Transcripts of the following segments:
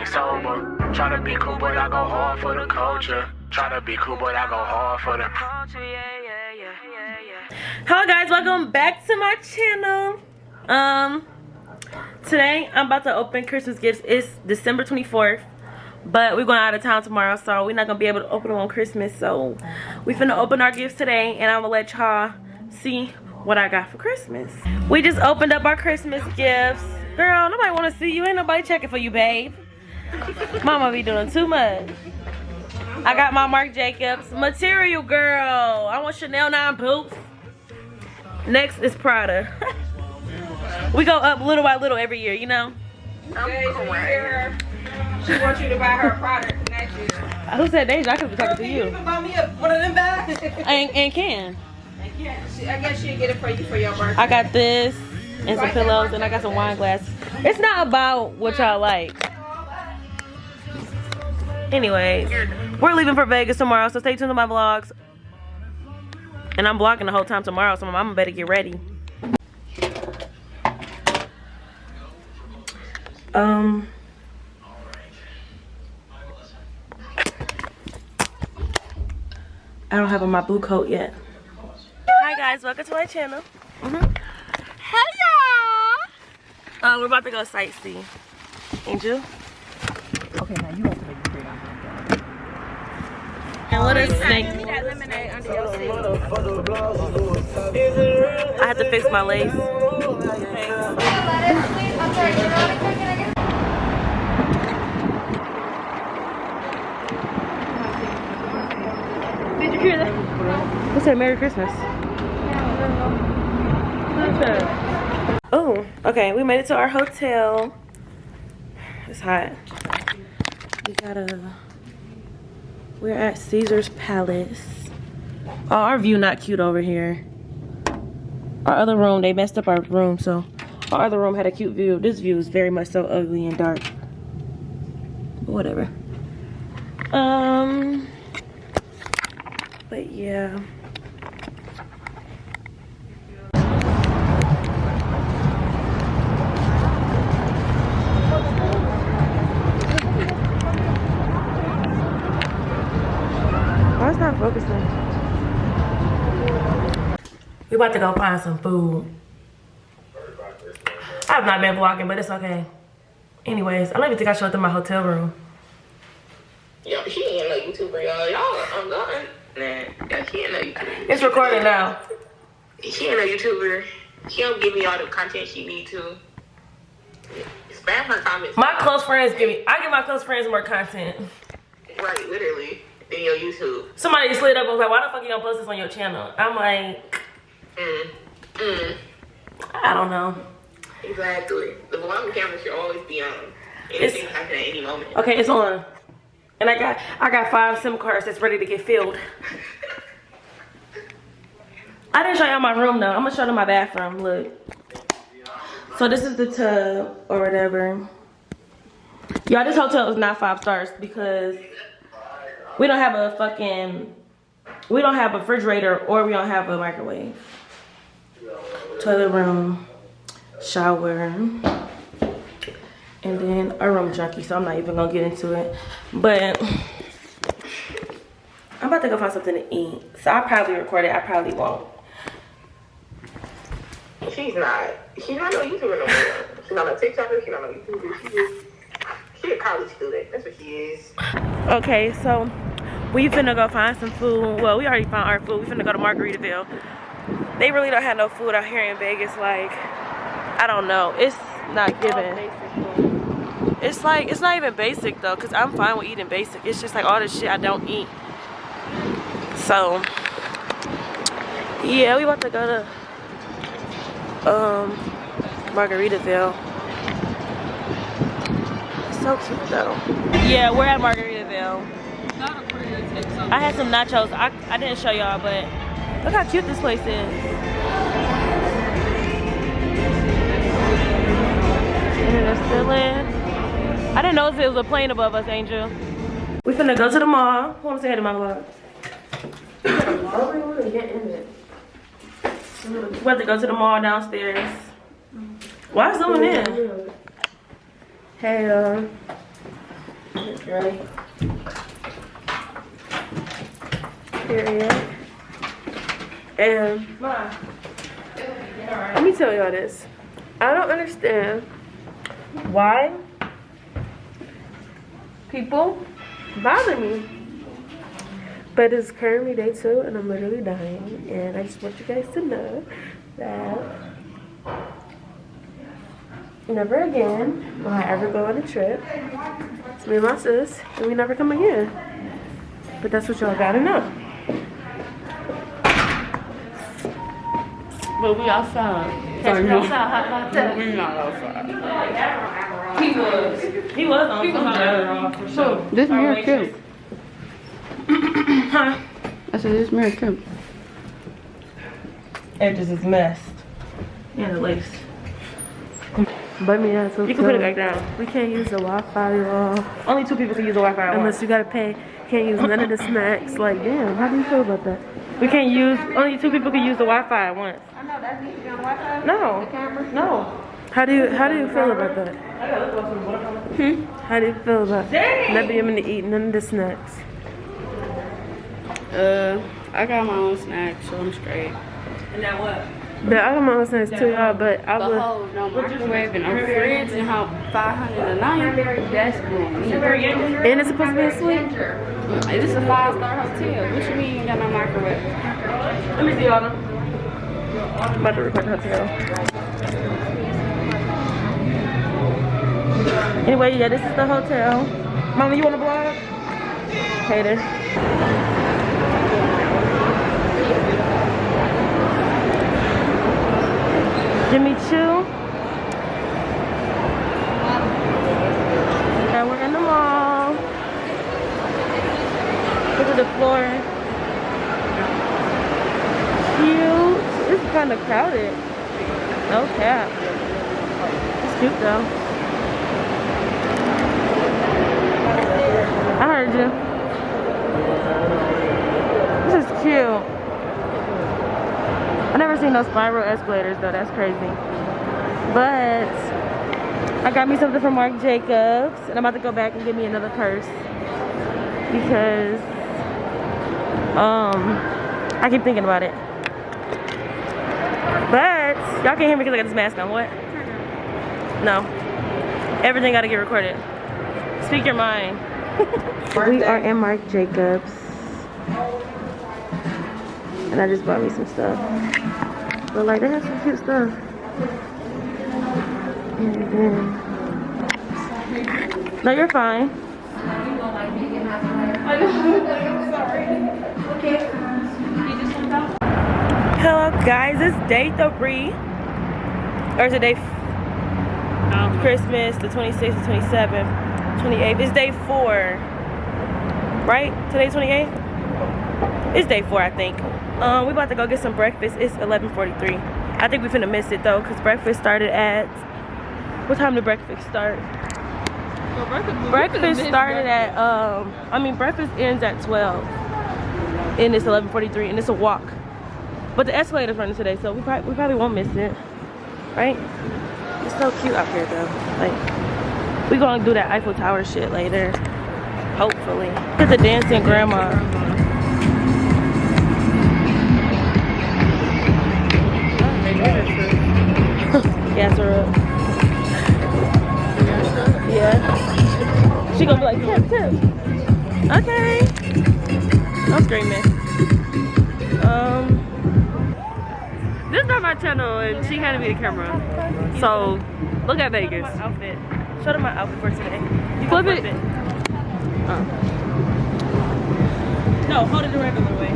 ain't sober. Tryna be cool, but I go hard for the culture. Tryna be cool, but I go hard for the culture. Yeah. Hello guys, welcome back to my channel. Today I'm about to open Christmas gifts. It's December 24th, but we're going out of town tomorrow, so we're not gonna be able to open them on Christmas. So we finna open our gifts today, and I'm gonna let y'all see what I got for Christmas. We just opened up our Christmas gifts. Girl, nobody wanna see you. Ain't nobody checking for you, babe. Mama be doing too much. I got my Marc Jacobs material, girl. I want Chanel 9 boots. Next is Prada. We go up little by little every year, you know? She wants you to buy her a product next year. Who said Deja? I could be talking to you. You can buy me one of them bags. And can. I guess she'll get it for you for your birthday. I got this and some pillows, and I got some wine glasses. It's not about what y'all like. Anyways, we're leaving for Vegas tomorrow, so stay tuned to my vlogs. And I'm vlogging the whole time tomorrow, so my mama better get ready. I don't have on my blue coat yet. Hi guys, welcome to my channel. Hello. We're about to go sightsee. Angel. Okay, now you have to make it straight on. And what is snake? I have to fix my lace. Did you hear that? What's that? Merry Christmas. Oh, okay. We made it to our hotel. It's hot. We're at Caesar's Palace. Oh, our view not cute over here. Our other room, they messed up our room, so our other room had a cute view. This view is very much so ugly and dark. But whatever. But yeah. Why it's not focusing? We about to go find some food. I've not been vlogging, but it's okay. Anyways, I don't even think I showed them my hotel room. Yo, she ain't no YouTuber, y'all. I'm gone. Nah, she ain't no YouTuber. It's recording now. She ain't no YouTuber. She don't give me all the content she need to. Spam her comments. My close friends I give my close friends more content. Right, literally. Than your YouTube. Somebody slid up and was like, why the fuck you don't post this on your channel? I'm like, I don't know. Exactly. The vlog camera should always be on. Anything can happen at any moment. Okay, it's on. And I got 5 SIM cards that's ready to get filled. I didn't show y'all my room though. I'm gonna show them my bathroom. Look. So this is the tub or whatever. Y'all, this hotel is not 5 stars because we don't have a refrigerator or we don't have a microwave. Toilet room, shower, and then our room junkie, so I'm not even gonna get into it. But I'm about to go find something to eat. So I'll probably record it, I probably won't. She's not no YouTuber no more. She's not a TikToker, she's not a YouTuber. She's a college student, that's what she is. Okay, so we finna go find some food. Well, we already found our food. We finna go to Margaritaville. They really don't have no food out here in Vegas. Like, I don't know. It's not given. It's like, it's not even basic though, because I'm fine with eating basic. It's just like all this shit I don't eat. So, yeah, we about to go to Margaritaville. It's so cute though. Yeah, we're at Margaritaville. I had some nachos. I didn't show y'all, but look how cute this place is. And then they're still in. I didn't know if it was a plane above us, Angel. We finna go to the mall. Who wants to say hi to my vlog? We about to go to the mall downstairs. Why zooming in? Hey, Right. Period. And let me tell y'all this. I don't understand why people bother me. But it's currently day 2 and I'm literally dying. And I just want you guys to know that never again will I ever go on a trip. It's me and my sis, and we never come again. But that's what y'all gotta know. But we outside. Catch me outside. How about that? We're not outside. He was on some for sure. This mirror cute. Huh? I said this mirror cute. Edges is messed. And the lace. But me, that's okay. You can put it back down. We can't use the Wi-Fi, y'all. Only 2 people can use the Wi-Fi at once. Unless you gotta pay. Can't use none of the snacks. Like, damn, how do you feel about that? We can't use, only 2 people can use the Wi-Fi at once. I know that needs to be on the Wi-Fi. No. The camera. No. How do you feel about that? I gotta look about some watercolor. How do you feel about not being able to eat none of the snacks? I got my own snacks, so I'm straight. And now what? But I got my own snacks too, y'all. But I The would. whole no microwave and a fridge and how 509. That's cool. And it's supposed to be a suite. This is a 5-star hotel. What you mean you ain't got no microwave? Let me see all them. I'm about to record the hotel. Anyway, yeah, this is the hotel. Mama, you want to vlog? Hater. Jimmy Choo. And we're in the mall. Look at the floor. Cute. It's kind of crowded. No cap. It's cute though. I heard you. This is cute. I never seen those spiral escalators though, that's crazy. But I got me something from Marc Jacobs and I'm about to go back and get me another purse because I keep thinking about it. But y'all can't hear me because I got this mask on. What? No. Everything gotta get recorded. Speak your mind. We are in Marc Jacobs. And I just bought me some stuff. But like, they have some cute stuff. And then... No, you're fine. Hello guys, it's day 3. Or is it day... Christmas, the 26th, the 27th, 28th. It's day 4. Right? Today's 28th? It's day 4, I think. We about to go get some breakfast. It's 11:43. I think we finna miss it though, cause breakfast started at. What time did breakfast start? Well, breakfast started at. I mean, breakfast ends at 12, and it's 11:43, and it's a walk. But the escalator's running today, so we probably won't miss it, right? It's so cute out here though. Like, we gonna do that Eiffel Tower shit later, hopefully. Look at the dancing grandma. Gas her up. Yeah. She gonna be like, tip, tip. Okay. I'm screaming. This is not my channel, and she handed me the camera. So, look at Vegas. Outfit. Show them my outfit for today. You Flip can it. No, hold it the regular way.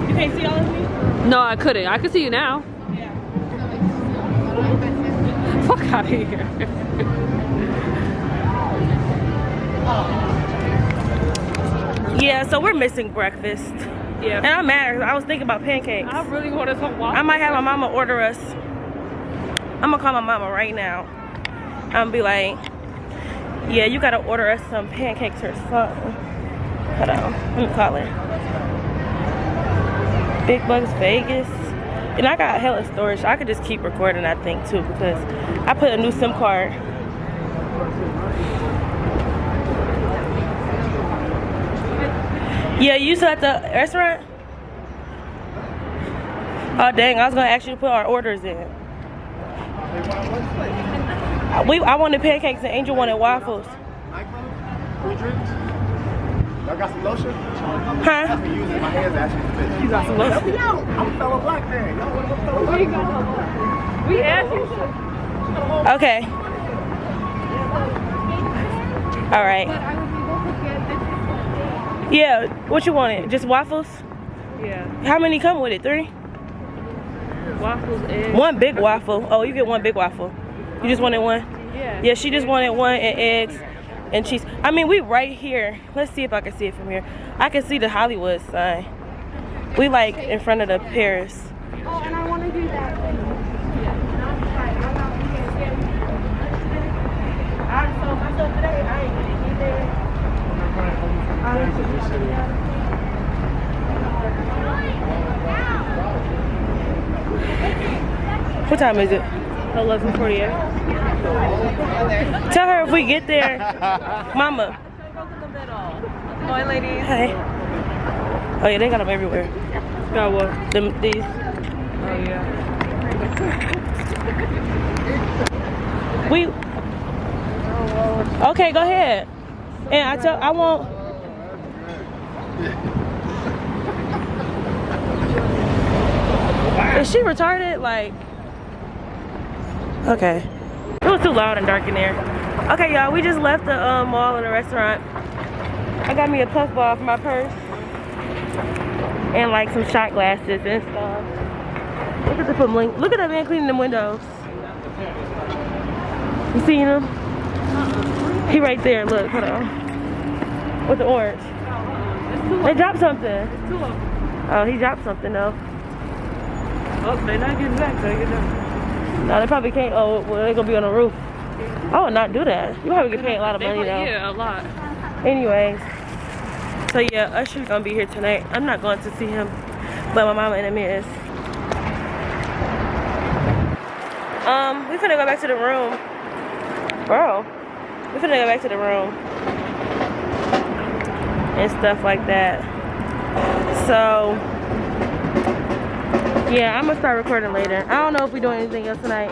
You can't see all of me? No, I couldn't. I can see you now. Yeah. Fuck out of here. Yeah, so we're missing breakfast. Yeah. And I'm mad. I was thinking about pancakes. I really wanted some waffles. I might have my mama order us. I'm gonna call my mama right now. I'm gonna be like, yeah, you gotta order us some pancakes or something. Hold on, let me call her. Big Bucks Vegas. And I got hella storage. So I could just keep recording, I think, too, because I put a new SIM card. Yeah, you still at the restaurant? Oh dang, I was gonna ask you to put our orders in. I wanted pancakes and Angel wanted waffles. Y'all got some lotion? Huh? My hands actually fit. You got some lotion? Yo, I'm a fellow black man. Y'all want to go fellow black man? We asked you. Okay. All right. Yeah, what you wanted? Just waffles? Yeah. How many come with it? 3? Waffles, eggs. One big waffle. Oh, you get one big waffle. You just wanted one? Yeah. Yeah, she just wanted one and eggs and cheese. I mean, we right here. Let's see if I can see it from here. I can see the Hollywood sign. We like in front of the Paris. Oh, and I want to do that. What time is it? 11:48. Tell her if we get there. Mama. Hi, ladies. Hey. Oh yeah, they got them everywhere. Got what? These. Oh, yeah. We. Okay, go ahead. And I won't. Is she retarded? Like. Okay. It was too loud and dark in there. Okay, y'all, we just left the mall and the restaurant. I got me a puff ball for my purse. And like some shot glasses and stuff. Look at the foot. Look at that man cleaning them windows. You seen him? He right there, look, hold on. With the orange. They dropped something. Oh, he dropped something though. Oh, they're not getting back, so they get done. No, they probably can't. Oh, well, they're gonna be on the roof. I would not do that. You probably get paid a lot of money though. Yeah, a lot. Anyways, so yeah, Usher's gonna be here tonight. I'm not going to see him, but my mama and him is. We finna go back to the room. Bro, we finna go back to the room. And stuff like that. So, yeah, I'm gonna start recording later. I don't know if we're doing anything else tonight.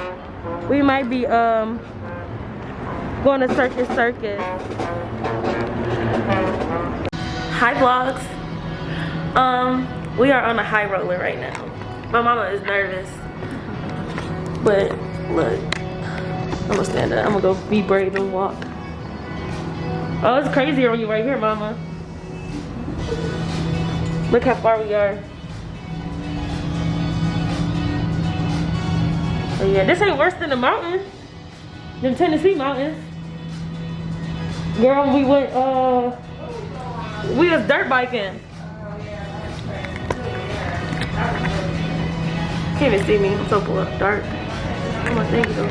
We might be going to Circus. Hi vlogs. We are on a high roller right now. My mama is nervous. But look, I'm gonna stand up. I'm gonna go be brave and walk. Oh, it's crazier when you're right here, mama. Look how far we are. Oh yeah, this ain't worse than the mountains. Them Tennessee mountains. Girl, we went, we was dirt biking. Can't even see me, I'm so dark. Come on, thank you.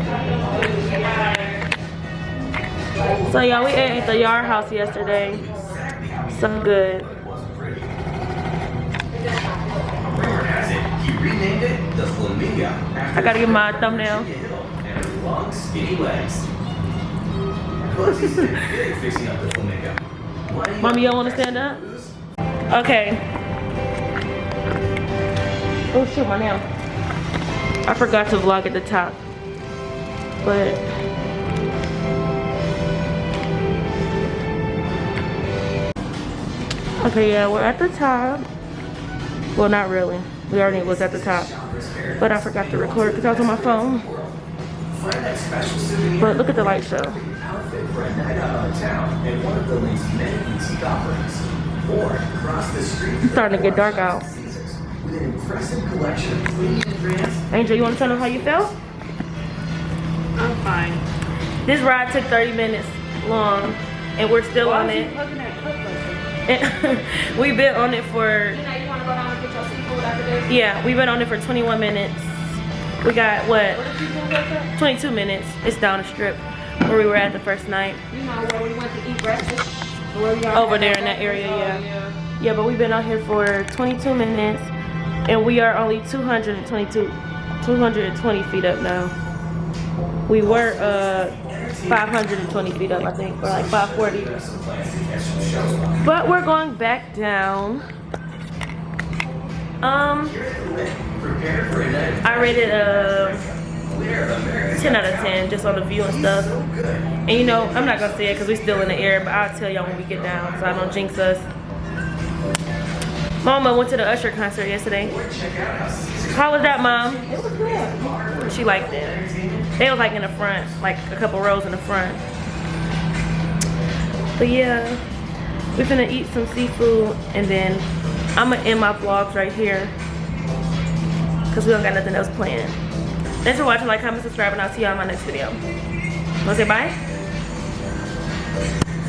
So y'all, we ate at the Yard House yesterday. So good. He renamed it the Flamingo. I gotta get my thumbnail. And long, skinny legs. Plus, he's been good fixing up the Flamingo. Mommy, y'all wanna stand up? Okay. Oh shoot, my nail. I forgot to vlog at the top. But okay, yeah, we're at the top. Well, not really. We already was at the top. But I forgot to record because I was on my phone. But look at the light show. Outfit for a night out on town and one of the link's many boutique offerings. Or cross the street. It's starting to get dark out. With an impressive collection of cleaning ingredients. Angel, you want to tell them how you felt? I'm fine. This ride took 30 minutes long, and we're still on it. We've been on it for. You want to go down and get your seafood after this? Yeah, we've been on it for 21 minutes. We got what? 22 minutes. It's down the strip where we were at the first night. You know where we went to eat breakfast? Over there in that area, yeah. Yeah, but we've been out here for 22 minutes, and we are only 220 feet up now. We were 520 feet up, I think, or like 540. But we're going back down. I rated 10 out of 10 just on the view and stuff. And you know, I'm not gonna say it because we're still in the air, but I'll tell y'all when we get down so I don't jinx us. Mama went to the Usher concert yesterday. How was that, Mom? It was good. She liked it. They was like in the front, like a couple rows in the front. But yeah, we're gonna eat some seafood and then I'm gonna end my vlogs right here because we don't got nothing else planned. Thanks for watching, like, comment, subscribe, and I'll see y'all in my next video. Wanna say bye?